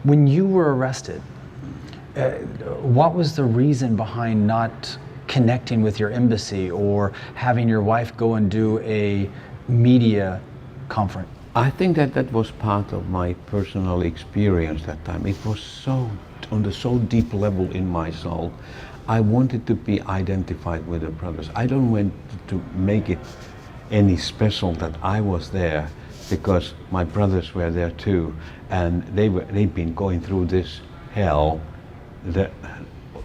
When you were arrested, what was the reason behind not connecting with your embassy or having your wife go and do a media conference? I think that that was part of my personal experience that time. It was so, on the so deep level in my soul. I wanted to be identified with the brothers. I don't want to make it any special that I was there, because my brothers were there too, and they've been going through this hell the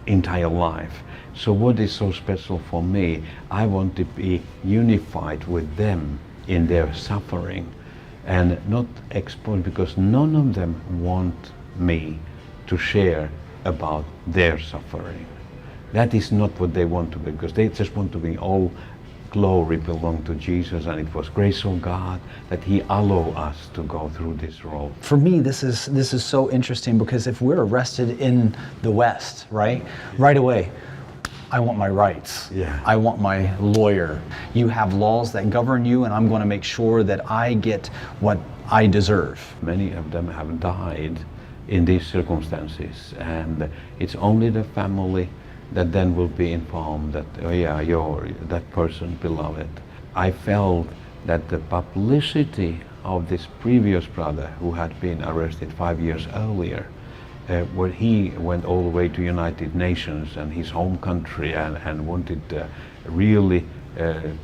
entire life. So what is so special for me? I want to be unified with them in their suffering and not exposed, because none of them want me to share about their suffering. That is not what they want to be, because they just want to be all glory belong to Jesus, and it was grace of God that He allowed us to go through this road. For me, this is so interesting, because if we're arrested in the West, right away, I want my rights. Yeah. I want my lawyer. You have laws that govern you, and I'm going to make sure that I get what I deserve. Many of them have died in these circumstances, and it's only the family that then will be informed that, oh yeah, you're that person, beloved. I felt that the publicity of this previous brother who had been arrested 5 years earlier, where he went all the way to United Nations and his home country and wanted to really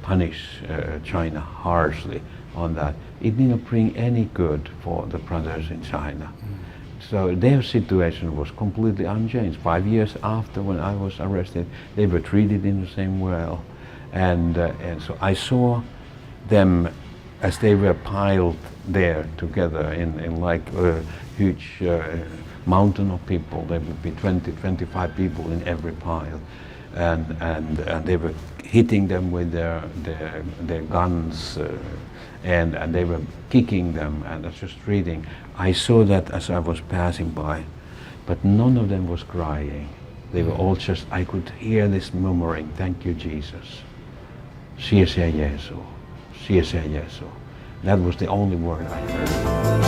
punish China harshly on that, it did not bring any good for the brothers in China. So their situation was completely unchanged. 5 years after, when I was arrested, they were treated in the same way. And so I saw them as they were piled there together in like a huge mountain of people. There would be 20, 25 people in every pile. And they were hitting them with their guns, and they were kicking them, and I was just reading. I saw that as I was passing by, but none of them was crying. They were all just, I could hear this murmuring, thank you, Jesus. Siya Jesu. Siya Jesu. That was the only word I heard.